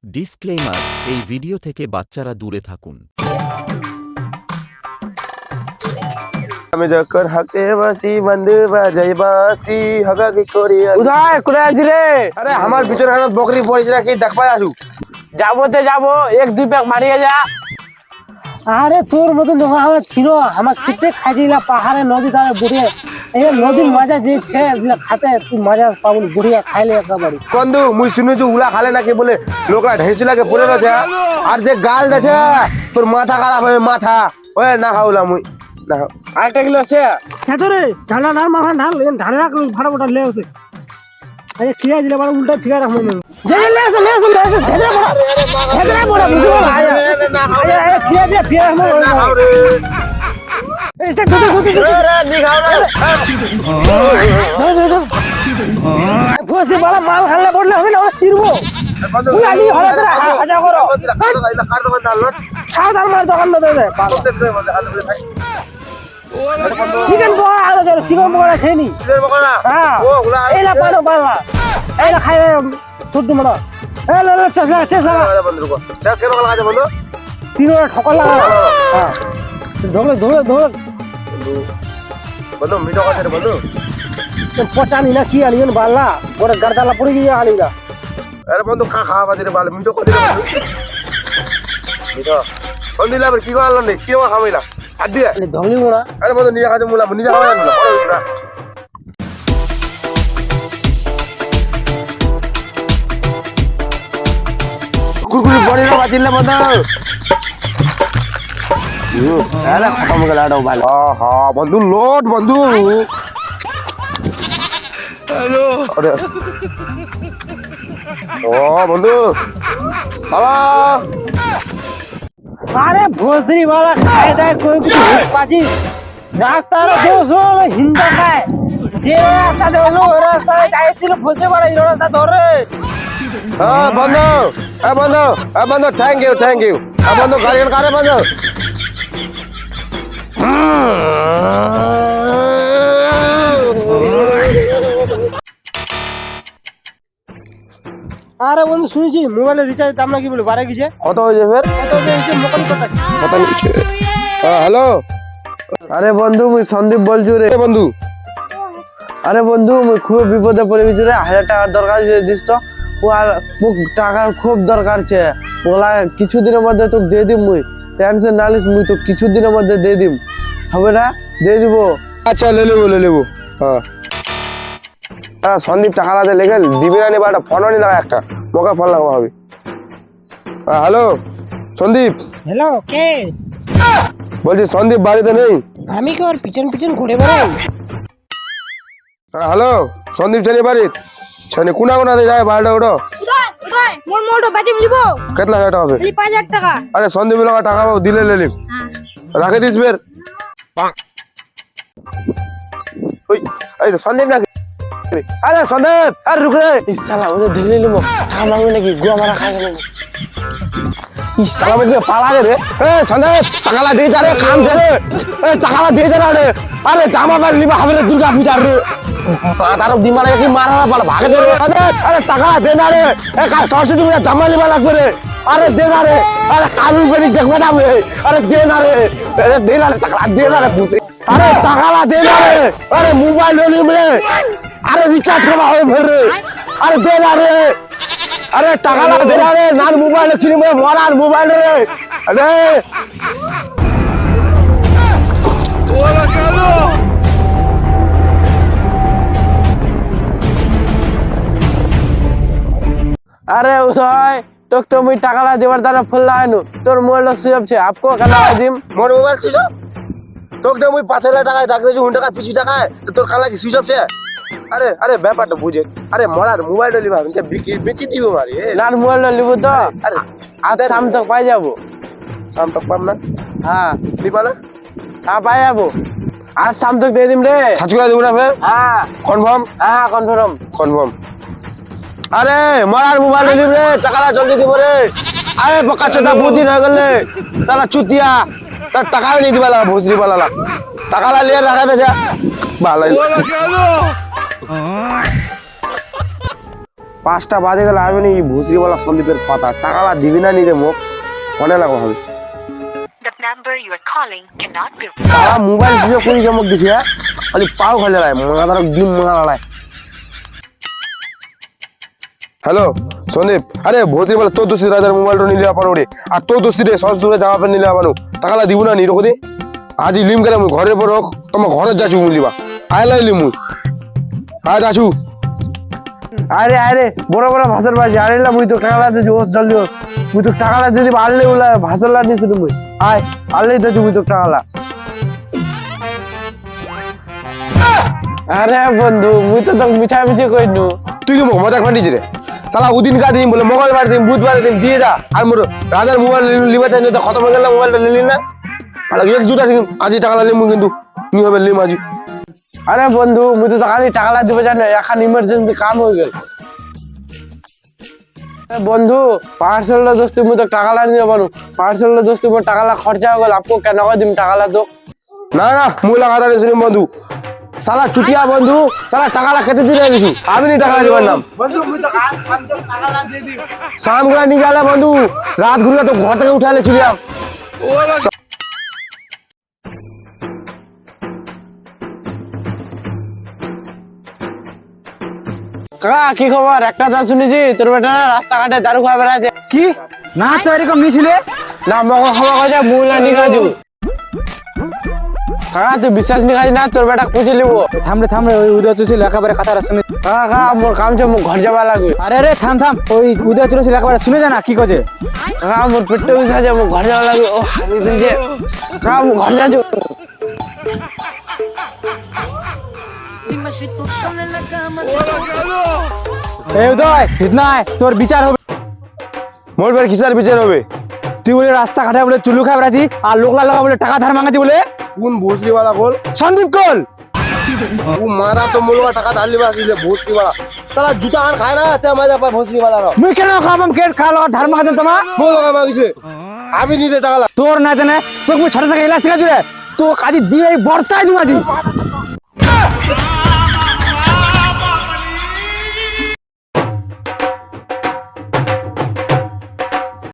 Disclaimer, এই video থেকে বাচ্চারা দূরে থাকুন। আমি যখন হাতে বাসি বন্ধু বাজাই বাসি হগা কি করি উদয় কোথায় আছি রে? আরে আমার পিছনে আমার বকরি পড়েছে নাকি দেখবা আসু যাবো তো যাবো, এক দুই প্যাক মারিয়ে যা। আরে তোর মতন যখন আমার ছিল, আমার খেতে খাইছিলা পাহাড়ে নদী ধারে বুড়িয়ে, এই নদীর মজা যে খাতে তুই মজা পাবো বুড়িয়ে খাইলে একেবারে। বন্ধু মুই শুনেছি উলা খালে নাকি বলে লোকরা ঢেসি লাগে পড়ে রয়েছে আর যে গাল দেছে তোর মাথা খারাপ হবে মাথা ওই না খাওলা মুই না খাও আরেকটা কিলো আছে ছাতরে ঢালা ঢাল মাথা ঢাল ঢালে রাখ ভাড়া ওটা লে আছে। আরে খিয়া দিলে বড় উল্টা ঠিকা রাখবো না যে লে আছে ভেদরা বড় বুঝো আয়া আয়া খিয়া দিয়া ফিয়া রাখবো না খাও রে এইটা গুটি গুটি রে নি খাও রে ফুসি বড় মাল খালে পড়লে হবে না ও চিরবো তুই আলি হলে করে হাজা করো সাত আর মার দোকান দে দে চিকেন পকোড়া আলো চলো চিকেন পকোড়া খেয়ে হ্যাঁ এইলা পানো পালা এইলা খাই সুদ্দু মরা এই লো চেষ্টা চেষ্টা বন্ধু চাষ কেন লাগা বন্ধু তিন ওরা ঠকল লাগা হ্যাঁ ধরে ধরে ধরে বন্ধু মিটো কথা বন্ধু পচানি না কি আলিয়ন বালা বড় গর্দালা পড়ে গিয়ে আলিলা আরে বন্ধু খা খা বাজে রে বাল মিটো কথা মিটো বন্ধু লাভ কি গাল নে কি খামিলা হাত দিয়ে ধগলি মোড়া আরে বন্ধু নিয়ে খাতে মুলা নিজে খাওয়া না বড় না কুরকুরি বড়ি না বাজিলে বন্ধু আরে খতম গেল আড়ো ভালো হ্যাঁ বন্ধু লোড বন্ধু হ্যালো ও বন্ধু বাবা আরে ভোসরি वाला খায় দেয় কই পাজি রাস্তার দোষ হিন্দা খায় যে রাস্তা দেলো রাস্তা যাইছিল ফসে পড়ে এই রাস্তা ধরে হ্যাঁ বন্ধু বন্ধু থ্যাংক ইউ বন্ধু গাড়ি কারে বন্ধু আরে বন্ধু শুনেছি মোবাইলের রিচার্জ দাম নাকি বলে বাড়ে গেছে কত হয়েছে ফের কত হয়েছে মোকাল কথা কত হ্যালো আরে বন্ধু মুই সন্দীপ বলছু রে বন্ধু আরে বন্ধু মুই খুব বিপদে পড়ে গেছি রে 1000 টাকার দরকার আছে দিস তো টাকার খুব দরকার আছে ওলা কিছুদিনের মধ্যে তোকে দিয়ে দিম মুই টেনশন না লিস মুই তো কিছুদিনের মধ্যে দিয়ে দিম হবে না দিয়ে দিব আচ্ছা লে লেবো হ্যাঁ সন্দীপ টাকা লাতে লেগে দিবি না নিবা একটা ফোনও নি লাগা একটা মোকা ফোন লাগাবো হবে হ্যালো সন্দীপ হ্যালো কে বলছি সন্দীপ বাড়িতে নেই আমি কি ওর পিছন পিছন ঘুরে বেড়াই হ্যালো সন্দীপ ছেলে বাড়িতে ছেলে কোনাতে যায় বাড়িটা ওটা উদয় মোর মোটো বাজিম লিব কেতলা টাকা হবে 5000 টাকা আরে সন্দীপ লগা টাকা পাবো দিলে লেলিম রাখে দিস ফের ওই এই সন্দীপ নাকি আরে সন্দীপ আরে রুক রে ইসালা ওদের ধরে নিলাম টাকা মাংবে নাকি গুয়া মারা খাই গেল ইসালা মধ্যে পালা রে এ সন্দীপ টাকালা দিয়ে যা রে কাম ছেড়ে এ টাকালা দিয়ে যা রে আরে জামা প্যান্ট নিবা হবে রে দুর্গা পূজার রে তার দিমালে কি মারা না পালা ভাগে দে রে আরে টাকা দে না রে এ কাল সরস্বতী পূজা জামা নিবা লাগবে রে আরে দে না রে আরে কালু বেরি দেখবে না রে আরে দে না রে দে না রে টাকা দে না রে পুষে আরে টাকালা দে না রে আরে মোবাইল নিম রে আরে রিচার্জ করা হবে ফের রে আরে দে না রে আরে টাকালা দে না রে নার মোবাইল কিনবে মরার মোবাইল রে আরে ওলা কালো আরে উদয় তোকে তো মুই টাকালা দেবার দ্বারা ফোন লাগাইনু তোর মোবাইল সুইচ অফ ছে আপকো কালা দিম মোর মোবাইল সুইচ অফ তোকে তো মুই 5000 টাকা ডাক দেছি 1 টাকা পিছি টাকা তোর কালা কি সুইচ অফ ছে আরে ব্যাপারটা বুঝে আরে মরার মোবাইল লিবা আমি বেচি দিব মারি নার মোবাইল লিব তো আরে আজ শাম তক পাই যাবো শাম তক পাম না হ্যাঁ লিবা না হ্যাঁ পাই যাবো আজ শাম তক দিয়ে দিম রে ছাচ করে দেব না ফের হ্যাঁ কনফার্ম হ্যাঁ কনফার্ম আরে মরার মোবাইল লিব রে টাকালা জলদি দিব রে আরে বকা চোদা বুদ্ধি না গেলে তারা চুতিয়া তার টাকাও নি দিবা লাগা ভুসরি বালা টাকালা লিয়ে রাখা দেছে ভালো 5টা বাজে গেলে আমি নি ভুসরিওয়ালা সন্দীপের পাতা টাকালা দিবি না নি রে মুখ মনে লাগো হবে The number you are calling cannot be সারা মোবাইল সুযোগ কোন চমক দিছে খালি পাও খেলে লাই মাদার ডিম মারা লাই হ্যালো সন্দীপ আরে ভোসরি বলে তোর দোষী রাজার মোবাইলটা নিলে আপানো রে আর তোর দোষী রে সস দূরে জামা প্যান্ট নিলে আপানো টাকালা দিব না নি রকো দে আজই লিম করে মুই ঘরের পর হোক তোমার ঘরে যাচ্ছি মুলিবা আয় লাইলি মুই আয় যাচ্ছু আরে আরে বড় বড় ভাষার বাজি আরে লা মুই তো টাকালা দিছি ওস জলদি ওস মুই তো টাকালা দিছি আনলে ওলা ভাষালা নিছি মুই আয় আনলেই দিছি মুই তো টাকালা আরে বন্ধু মুই তো মিছামিছি কইনু তুই কি মজা ফান্ডিছি রে সালা উদিন কা দিন বলে মঙ্গলবার দিন বুধবার দিন দিয়ে যা আর মোর রাজার মোবাইল লিবা চাই না খতম হয়ে গেল মোবাইলটা নিলি না আলাগ এক জুতা ঠিক আজি টাকালা লিমু কিন্তু নি হবে লিম আজি আরে বন্ধু মুই তো কালি টাকালা দিবে জানো এখন ইমার্জেন্সি কাম হয়ে গেল বন্ধু পার্সেলটা দোস্ত মুই তো টাকালা নিয়ে বানু পার্সেলটা দোস্ত মোর টাকালা খরচা হয়ে গেল আপকো কেন কই দিম টাকালা তো না না মুই লাগাতা রে শুনি বন্ধু সালা চুটিয়া বন্ধু সালা টাকালা খেতে দিলে দিছি আমি নি টাকালা দিবার নাম বন্ধু মুই তো কাল শান্ত টাকালা দিয়ে দিই শাম করে নিয়ে গেলে বন্ধু রাত ঘুরে তো ঘর থেকে উঠালে চুলিয়াম কাকা কি খবর একটা দান শুনেছি তোর বেটা না রাস্তাঘাটে দারু খাওয়া বেড়াচ্ছে কি না তো এরকম নিছিলে না মগ খাওয়া কথা মুলা নিকাজু কাকা তুই বিশ্বাস নিকাজ না তোর বেটা কুচি লিব থামরে ওই উদয় চুষি একেবারে কথাটা শুনে কাকা মোর কাম ছে মোর ঘর যাবা লাগবে আরে রে থাম ওই উদয় চুষি একেবারে শুনে যা না কি কছে কাকা মোর পেটে বিষা যায় মোর ঘর যাবা লাগবে ও হানি দিছে কাকা মোর ঘর যাজু এই উদয় ইতনায় তোর বিচার হবে মোর বের কিসার বিচার হবে তুই বলে রাস্তাঘাটে বলে চুলু খাই বেড়াচ্ছি আর লোকলা লোকা বলে টাকা ধার মাঙাচ্ছি বলে কোন ভোসরিওয়ালা বল সন্দীপ কল ও মারা তো মোলবা টাকা ধার লিবা আসলে ভোসরিওয়ালা সালা জুতা আন খায় না তে মজা পায় ভোসরিওয়ালা র মুই কেন খাবাম কেট খা লগা ধার মাঙাচ্ছেন তোমার মোর লাগা মাগিছে আমি নিতে টাকা তোর না জানে তোকে মুই ছোট থেকে এলা শিখাচ্ছি রে তো কাজে দিয়ে বর্ষায় দিম আজি